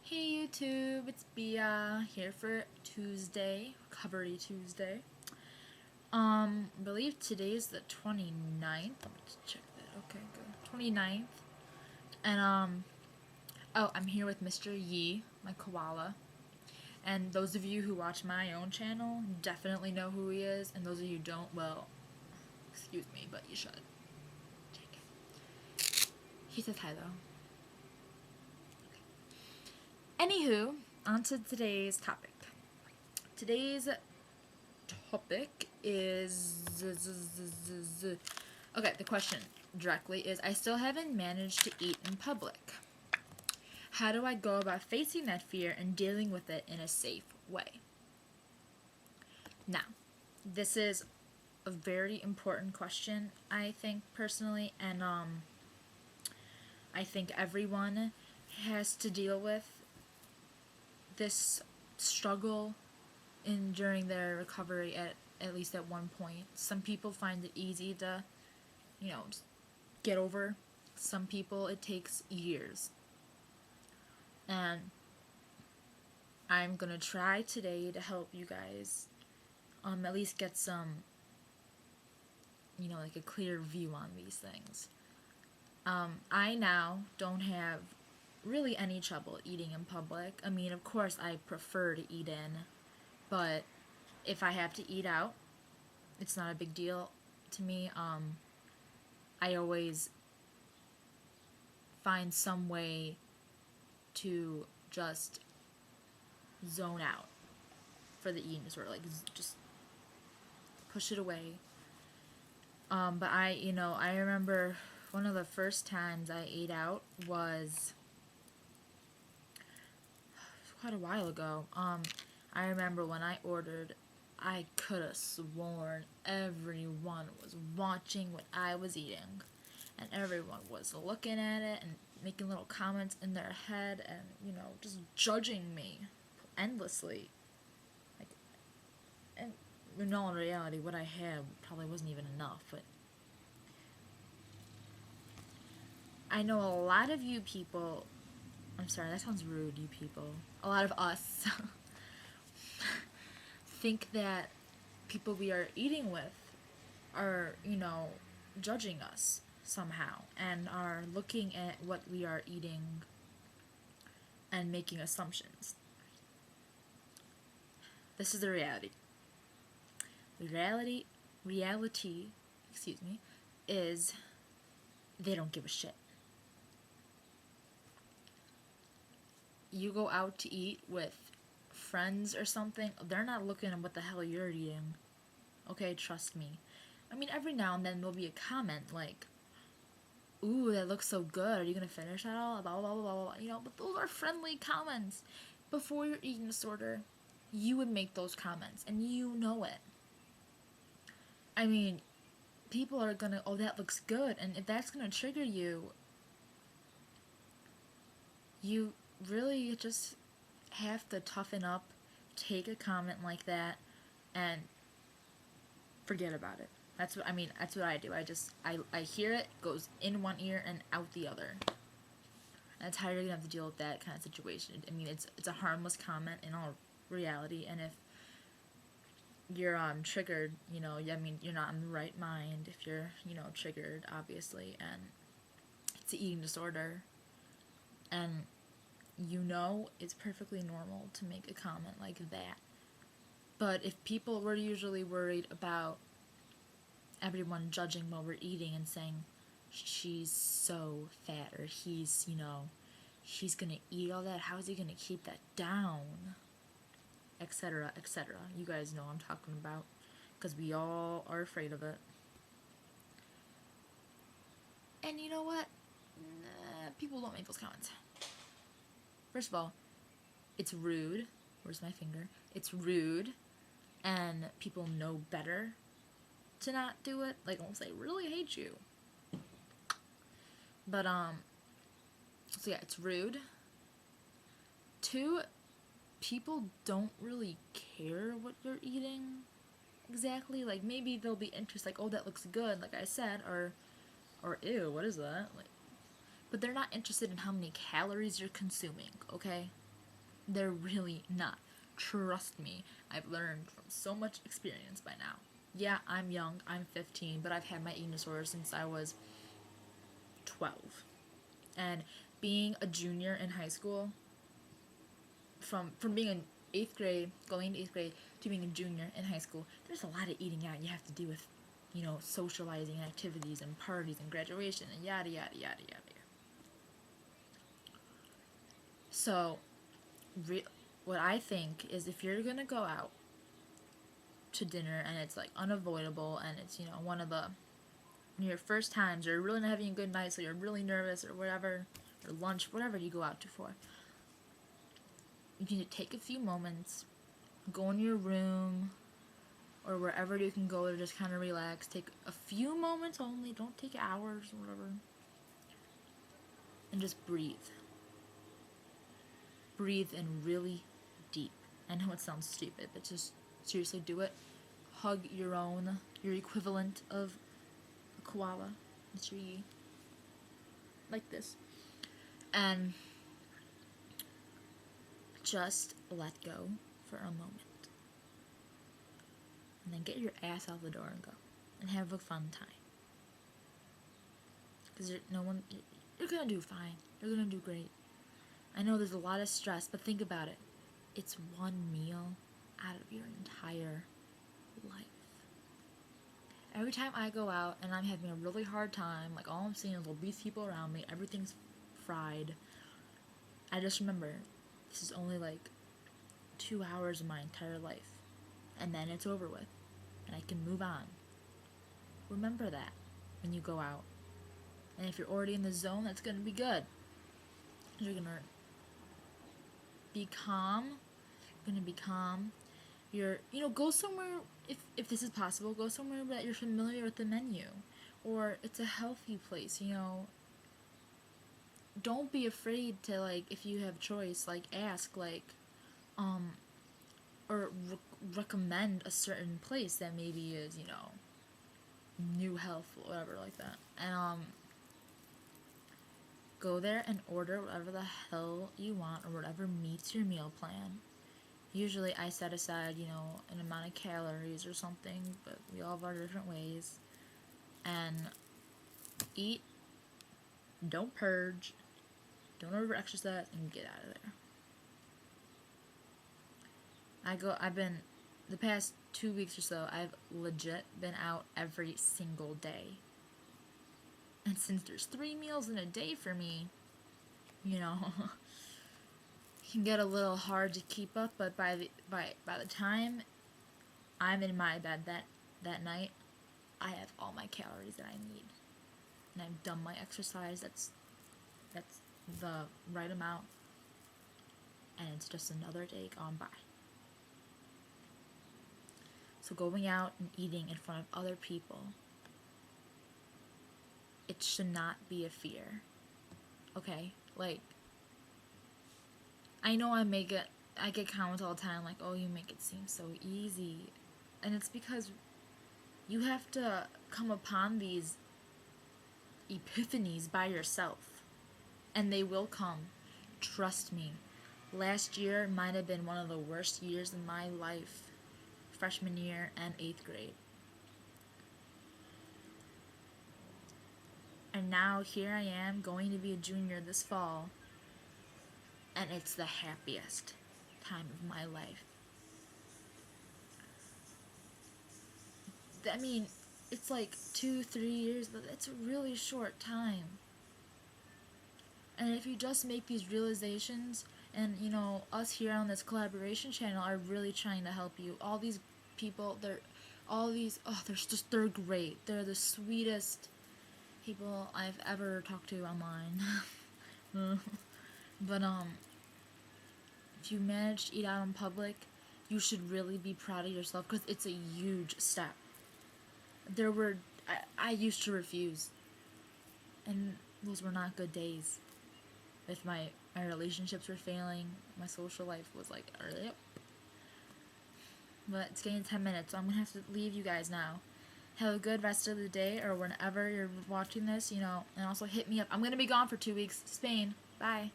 Hey YouTube, it's Bia here for Tuesday, Recovery Tuesday. I believe today's the 29th. Let me just check that. Okay, good. 29th. And I'm here with Mr. Yi, my koala. And those of you who watch my own channel definitely know who he is, and those of you who don't, well, excuse me, but you should. He says hi though. Anywho, on to today's topic. Today's topic is... Okay, the question directly is, I still haven't managed to eat in public. How do I go about facing that fear and dealing with it in a safe way? Now, this is a very important question, I think, personally, and I think everyone has to deal with this struggle during their recovery at least at one point. Some people find it easy to, just get over. Some people it takes years. And I'm gonna try today to help you guys at least get some, like a clear view on these things. I now don't have really any trouble eating in public. I mean, of course I prefer to eat in, but if I have to eat out, it's not a big deal to me. I always find some way to just zone out for the eating disorder, like just push it away. But I remember one of the first times I ate out was quite a while ago. I remember when I ordered, I could have sworn everyone was watching what I was eating, and everyone was looking at it and making little comments in their head and, just judging me endlessly. And in all reality, what I had probably wasn't even enough, but I know a lot of you people, I'm sorry, that sounds rude, you people. A lot of us think that people we are eating with are, judging us somehow and are looking at what we are eating and making assumptions. This is the reality. The reality, is they don't give a shit. You go out to eat with friends or something, they're not looking at what the hell you're eating. Okay, trust me. I mean, every now and then there'll be a comment like, ooh, that looks so good, are you gonna finish that all? Blah, blah, blah, blah, blah. But those are friendly comments. Before your eating disorder, you would make those comments, and you know it. I mean, people are gonna, oh, that looks good, and if that's gonna trigger you, you really just have to toughen up, take a comment like that, and forget about it. That's what I do. I hear it, goes in one ear and out the other. And that's how you're gonna have to deal with that kind of situation. I mean, it's a harmless comment in all reality, and if you're triggered, you're not in the right mind if you're, triggered, obviously, and it's an eating disorder, and it's perfectly normal to make a comment like that. But if people were usually worried about everyone judging while we're eating and saying, she's so fat, or he's gonna eat all that, how is he gonna keep that down, etc., etc. You guys know what I'm talking about, because we all are afraid of it. And you know what? People don't make those comments. First of all, it's rude. Where's my finger? It's rude, and people know better to not do it. Like, unless they really hate you. But, so yeah, it's rude. 2, people don't really care what you're eating exactly. Like, maybe they'll be interested, like, oh, that looks good, like I said, or ew, what is that? Like, but they're not interested in how many calories you're consuming, okay? They're really not. Trust me, I've learned from so much experience by now. Yeah, I'm young, I'm 15, but I've had my eating disorder since I was 12. And being a junior in high school, from being in 8th grade, going into 8th grade, to being a junior in high school, there's a lot of eating out you have to do with, socializing activities and parties and graduation and yada yada yada yada. So, what I think is if you're gonna go out to dinner and it's like unavoidable and it's one of your first times or you're really not having a good night, so you're really nervous or whatever, or lunch, whatever you go out to for, you can take a few moments, go in your room or wherever you can go to just kind of relax. Take a few moments only, don't take hours or whatever, and just breathe. Breathe in really deep. I know it sounds stupid, but just seriously do it. Hug your equivalent of a koala, a tree, like this. And just let go for a moment. And then get your ass out the door and go. And have a fun time. Because you're gonna do fine. You're gonna do great. I know there's a lot of stress, but think about it. It's one meal out of your entire life. Every time I go out and I'm having a really hard time, like all I'm seeing is obese people around me, everything's fried, I just remember this is only like 2 hours of my entire life. And then it's over with. And I can move on. Remember that when you go out. And if you're already in the zone, that's going to be good. You're going to be calm. You're going to be calm. Go somewhere, if this is possible, go somewhere that you're familiar with the menu. Or it's a healthy place, Don't be afraid to, like, if you have choice, like, ask, like, or recommend a certain place that maybe is, New Health, whatever, like that. And, go there and order whatever the hell you want or whatever meets your meal plan. Usually I set aside, an amount of calories or something, but we all have our different ways. And eat, don't purge, don't over-exercise, and get out of there. I've been, the past 2 weeks or so, I've legit been out every single day. And since there's 3 meals in a day for me, it can get a little hard to keep up, but by the time I'm in my bed that night, I have all my calories that I need. And I've done my exercise, that's the right amount. And it's just another day gone by. So going out and eating in front of other people, it should not be a fear. Okay? Like, I know I get comments all the time like, oh, you make it seem so easy. And it's because you have to come upon these epiphanies by yourself. And they will come. Trust me. Last year might have been one of the worst years in my life. Freshman year and 8th grade. And now here I am going to be a junior this fall. And it's the happiest time of my life. I mean, it's like 2-3 years, but it's a really short time. And if you just make these realizations, and us here on this collaboration channel are really trying to help you. All these people, they're great. They're the sweetest people I've ever talked to online. But if you manage to eat out in public, you should really be proud of yourself because it's a huge step. I used to refuse, and those were not good days. If my relationships were failing, my social life was like, yep. But it's getting 10 minutes, so I'm gonna have to leave you guys now. Have a good rest of the day, or whenever you're watching this, and also hit me up. I'm gonna be gone for 2 weeks. Spain. Bye.